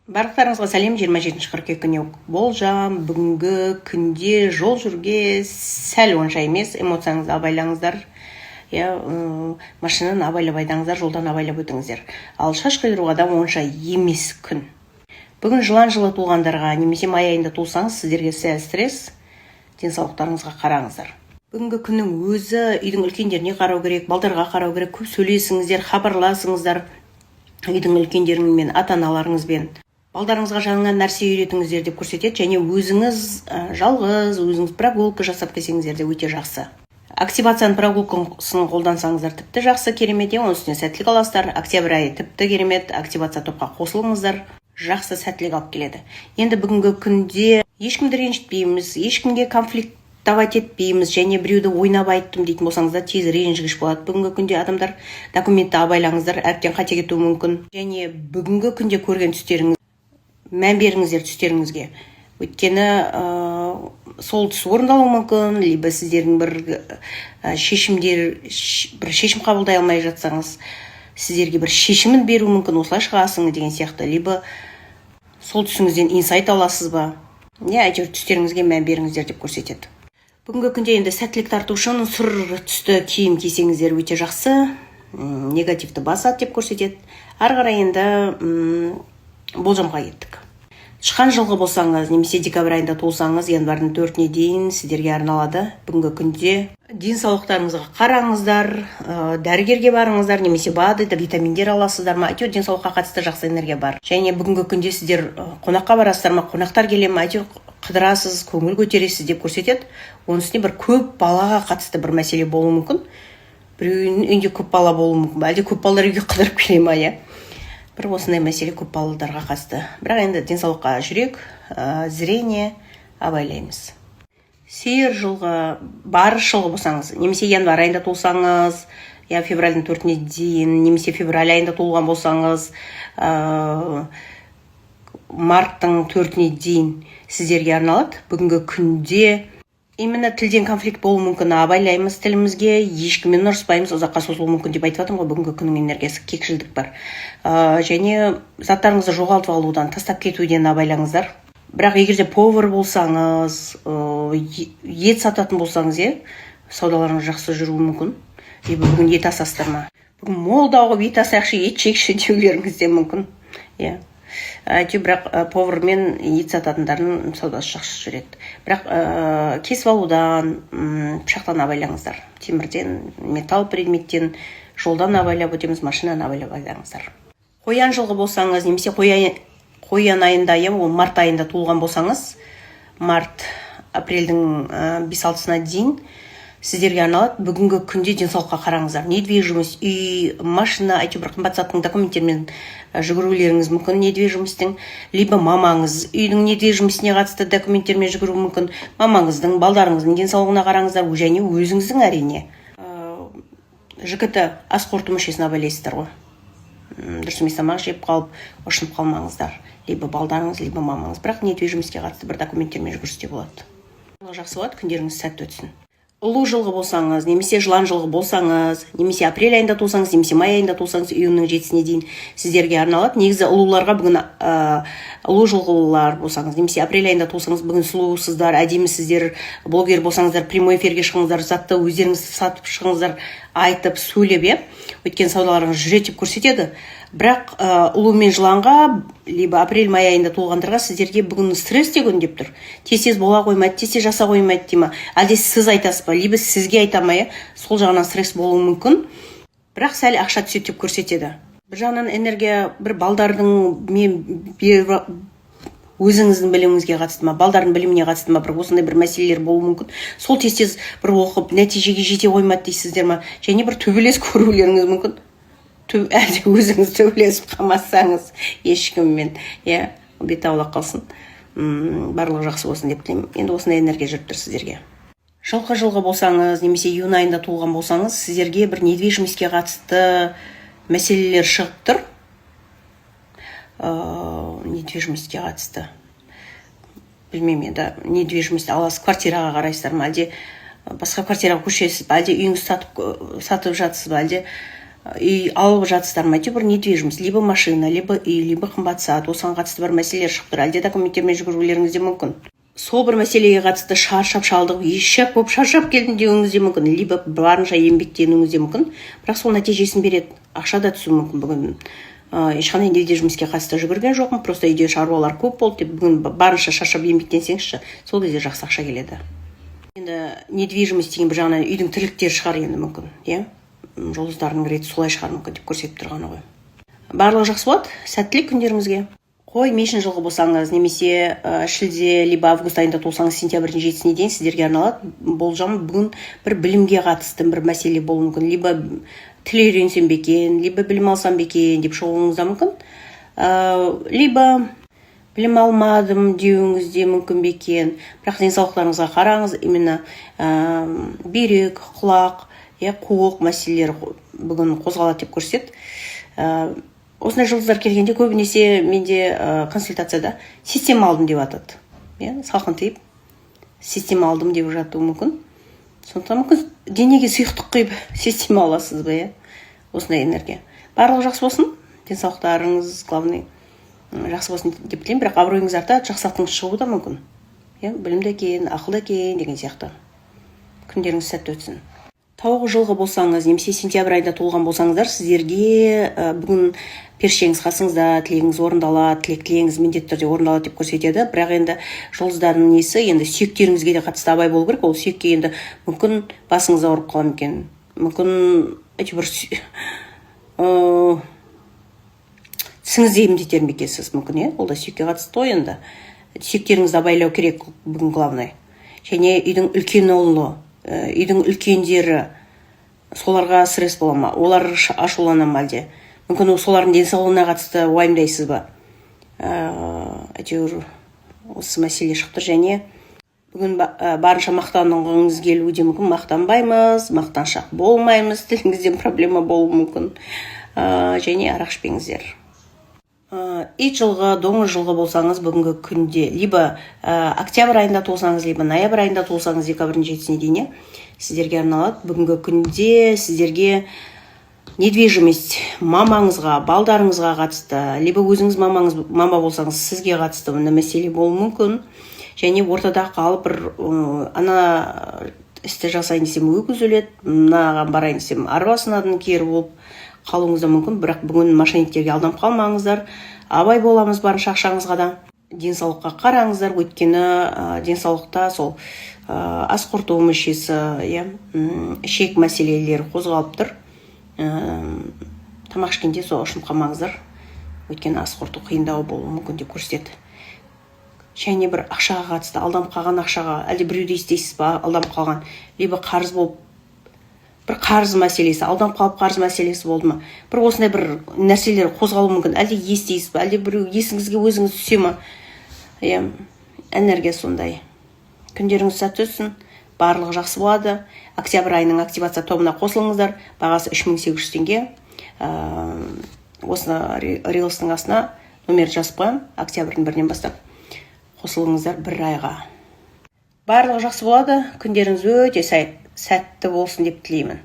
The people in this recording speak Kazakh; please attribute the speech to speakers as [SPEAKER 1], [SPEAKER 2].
[SPEAKER 1] Барлықтарыңызға сәлем. 27 қыркүйек күні болжам. Бүгінгі күнде жол жүрге сәл онша емес, эмоцияңызды абайлаңыздар. Машинаны абайлап айдаңыздар, жолдан абайлап өтіңіздер. Ал шаш қидыруға да онша емес күн. Бүгін жылы туғандарға, немесе май айында туылсаңыз, сіздерге сәл стресс, денсаулықтарыңызға қараңыздар. Бүгінгі күннің өзі үйдің үлкендеріне қарау керек, балдарға қарау керек, көп сөйлесіңіздер, хабарласыңыздар үйдің үлкендеріңмен, ата-аналарыңызбен. Балдарыңызға жаңа нәрсе үйретіңіздер деп көрсетеді, және өзіңіз жалғыз, өзіңіз прогулка жасап келсеңіздер де өте жақсы. Активацияның прогулкасын қолдансаңыздар тіпті жақсы, керемет, оның үстіне сәттілік аласыздар. Октябрь айы тіпті керемет, активация топқа қосылыңыздар, жақсы сәттілік алып келеді. Енді бүгінгі күнде ешкімді ренжітпейміз, ешкімге конфликт давать етпейміз, және біреуді ойнап айттым дейтін болсаңыздар тез ренжігіш болады. Бүгінгі күнде адамдар документті абайлаңыздар, әріптен қате кетуі мүмкін. Және бүгінгі күнде көрген түстеріңіз мән беріңіздер түстеріңізге. Өйткені сол түс орындалуы мүмкін, либо сіздердің бір шешім қабылдай алмай жатсаңыз, сіздерге бір шешімін беру мүмкін, осылай шығасың деген сияқты, либо сол түсіңізден инсайт аласыз ба? Әйтеуір түстеріңізге мән беріңіздер деп көрсетеді. Бүгінгі күнде енді сәттілік тарту үшін сұр түсті киім кисеңіздер өте жақсы, негативті басады деп көрсетеді. Ары қарай енді болжамға кеттік. Шыққан жылғы болсаңыз, немесе декабрь айында туылсаңыз, январдың 4-не дейін сіздерге арналады. Бүгінгі күнде денсаулықтарыңызға қараңыздар, дәрігерге барыңыздар, немесе БАДы, витаминдер аласыздар ма? Әйтеуір денсаулыққа қатысты жақсы энергия бар. Және бүгінгі күнде сіздер қонаққа барасыздар ма? Қонақтар келе ме? Әйтеуір қыдырасыз, көңіл көтересіз деп көрсетеді. Оның үстіне бір көп балаға қатысты бір мәселе болуы мүмкін. Біреуінің үйінде көп бала болуы мүмкін. Әлде көп балалар үйге қыдырып келе ме? Бір осындай мәселе көп балаларға қатысты. Бірақ енді денсаулыққа жүрек, зрение абайлаймыз. Сиыр жылғы, барыс жылғы болсаңыз, немесе январь айында туылсаңыз, февральдың 4-не дейін, немесе февраль айында туылған болсаңыз, марттың 4-не дейін сіздерге арналады. Бүгінгі күнде именно тілден конфликт болуы мүмкін, абайлаймыз тілімізге, ешкіммен ұрыспаймыз, ұзаққа созылуы мүмкін деп айтып жатырмын ғой. Бүгінгі күннің энергиясы кекшілдік бар. Және заттарыңызды жоғалтып алудан, тастап кетуден абайлаңыздар. Бірақ егер де повар болсаңыз, ет сататын болсаңыз, саудаларыңыз жақсы жүруі мүмкін. Бүгін ет асасыздар ма? Бүгін мол дауға ет асайықшы, ет жекші деулеріңіз де мүмкін. Бірақ повармен ет сататындардың саудасы жақсы жүреді. Бірақ кесіп алудан, пышақтан абайлаңыздар. Темірден, металл предметтен, жолдан абайлап өтеміз, машинаны абайлап айдаңыздар. Қоян жылғы болсаңыз, немесе қоян айында, ол март айында туылған болсаңыз, март, апрельдің 5-6-сына дейін сіздерге арналады. Бүгінгі күнде денсаулыққа қараңыздар. Недвижимость, үй, машина, әйтеуір қымбат заттың документтермен жүгірулеріңіз мүмкін недвижимостьтің, либо мамаңыз үйдің недвижимостіне қатысты документтермен жүгіру мүмкін. Мамаңыздың, балдарыңыздың денсаулығына қараңыздар, және өзіңіздің әрине. ЖКТ ас қорыту мүшесін абайлайсыздар ғой. Дұрыс емес тамақ жеп қалып, ұшынып қалмаңыздар. Либо балдарыңыз, либо мамаңыз. Бірақ недвижимостьке қатысты бір документтермен жүгірісте болады. Жақсы болады, күндеріңіз сәтті өтсін. Ұлу жылғы болсаңыз, немесе жылан жылғы болсаңыз, немесе апрель айында туылсаңыз, немесе май айында туылсаңыз, июньнің 7-сіне дейін сіздерге арналады. Негізі ұлуларға бүгін ұлу жылғылар болсаңыз, немесе апрель айында туылсаңыз, бүгін сұлусыздар, әдемісіздер, блогер болсаңыздар, прямой эфирге шығыңыздар, затты өздеріңіз сатып шығыңыздар, айтып, сөйлеп, өткен саудаларыңыз жүреді деп көрсетеді. Бірақ ұлу мен жыланға, либо апрель-май айында туылғандарға сіздерге бүгін стресс деген деп тұр. Тез бола қоймайды, тез жаса қоймайды дейма. Әлде сіз айтасыз ба, либо сізге айтамай, сол жағынан стресс болуы мүмкін. Бірақ сәл ақша түседі деп көрсетеді. Бір жағынан энергия, бір балдардың өзіңіздің біліміңізге қатысты ма, балдардың біліміне қатысты ма, бір осындай бір мәселелер болуы мүмкін. Сол тез бір оқып, нәтижеге жете қоймады дейсіздер ма, және бір төбелес көрулеріңіз мүмкін. Әлде өзіңіз төбелесіп қалмасаңыз ешкіммен, бет аулақ қалсын. Барлығы жақсы болсын деп тілеймін. Енді осындай энергия жүріп тұр сіздерге. Жылғы болсаңыз, немесе июнь айында туылған болсаңыз, сіздерге бір недвижимостьке қатысты мәселелер шығып тұр. Недвижимостьке қатысты. Білмеймін, енді недвижимость аласыз, квартираға қарайсыздар ма, әлде басқа квартираға көшесіз ба, әлде үйіңіз сатып жатсыз ба, әлде үй алып жатсыздар ма, әйтеуір недвижимость, либо машина, либо үй, либо қымбат зат, осыған қатысты бір мәселелер шығып тұр, әлде документтермен жүгірулеріңіз де мүмкін. Сол бір мәселеге қатысты шаршап шалдығып, ешек болып шаршап келдім деуіңіз де мүмкін, либо барынша еңбектенуіңіз де мүмкін, бірақ сол нәтижесін береді, ақша да түсуі мүмкін. Бүгін ешқандай недвижимостьке қатысты жүгірген жоқпын, просто үйде шаруалар көп болды деп, бүгін барынша шаршап еңбектенсеңізші, сол кезде жақсы ақша келеді. Енді недвижимость деген бір жағынан үйдің тірліктері шығар енді мүмкін, иә, жұлдыздардың реті солай шығар мүмкін деп көрсетіп тұрғаны ғой. Барлығы жақсы болады, сәттілік күндеріңізге. Қой мешін жылғы болсаңыз, немесе шілде, либо август айында туылсаңыз, сентябрьдің 7-сіне дейін сіздерге арналады. Болжам бүгін бір білімге қатысты бір мәселе болуы мүмкін, либо тіл үйренсем бе екен, либо білім алсам бе екен деп шығуыңыз да мүмкін, либо білім алмадым деуіңіз де мүмкін бе екен. Бірақ денсаулықтарыңызға қараңыз, именно бүйрек, құлақ, қуық мәселелері бүгін қозғалады деп көрсетеді. Осындай жұлдыздар келгенде көбінесе менде консультацияда система алдым деп атады. Салқын тиіп, система алдым деп жатуы мүмкін. Сондықтан мүмкін денеге сұйықтық құйып система аласыз ба, осындай энергия. Барлығы жақсы болсын, денсаулықтарыңыз, главный, жақсы болсын деп тілеймін, бірақ абыройыңыз артады, жақсылықтың шығуы да мүмкін. Білімді екен, ақылды екен деген сияқты. Күндеріңіз сәтті өтсін. Тауық жылғы болсаңыз, немесе сентябрь айында туылған болсаңыздар, сіздерге бүгін періштеңіз қасыңызда, тілегіңіз орындалады, тілегіңіз міндетті түрде орындалады деп көрсетеді. Бірақ енді жұлдыздардың несі, енді сүйектеріңізге де қатысты абай болу керек. Ол сүйекке енді мүмкін басыңыз ауырып қалады екен. Мүмкін әйтеуір тісіңізді емдетер ме екенсіз, мүмкін, ол да сүйекке қатысты ғой енді. Сүйектеріңізді абайлау керек бүгін главный. Және үйдің үлкен ұлы, үйдің үлкендері, соларға стресс бола ма, олар ашулана ма әлде, мүмкін солардың денсаулығына қатысты уайымдайсыз ба, әйтеуір осы мәселе шықты. Және бүгін барынша мақтанғыңыз келуде мүмкін, мақтанбаймыз, мақтаншақ болмаймыз, тіліңізден проблема болуы мүмкін, және арақ ішпеңіздер. Ит жылғы, доңыз жылғы болсаңыз бүгінгі күнде, либо октябрь айында туылсаңыз, либо ноябрь айында туылсаңыз, декабрьдің 7-сіне дейін сіздерге арналады. Бүгінгі күнде сіздерге недвижимость мамаңызға, балдарыңызға қатысты, либо өзіңіз мама болсаңыз, сізге қатысты мәселе болуы мүмкін. Және ортада қалып бір ана істі жасайын десем өгіз өледі, мынаған барайын десем арбасынан кері болып қалуыңыз да мүмкін. Бірақ бүгін мошенниктерге алданып қалмаңыздар, абай боламыз барынша ақшаңызға да. Денсаулыққа қараңыздар, өйткені денсаулықта сол ас қорыту мүшесі, ішек мәселелері қозғалып тұр. Тамақ ішкенде сол ұшынып қалмаңыздар, өйткені ас қорыту қиындау болуы мүмкін деп көрсетеді. Және бір ақшаға қатысты, алданып қалған ақшаға, әлде біреуді естейсіз ба, алданып қалған, либо қарыз болып, бір қарыз мәселесі, алданып қалып қарыз мәселесі болды ма, бір осындай бір нәрселер қозғалуы мүмкін, әлде естейсіз ба, әлде біреу есіңізге өзіңіз түсе ма, энергия сондай. Күндеріңіз сәтті өтсін, барлығы жақсы болады. Октябрь айының активация тобына қосылыңыздар, бағасы 3800 теңге. Осыны рилстың астына номер жазып қоямын, октябрьдің 1-нен бастап қосылыңыздар бір айға. Барлығы жақсы болады, күндеріңіз өте сәтті болсын деп тілеймін.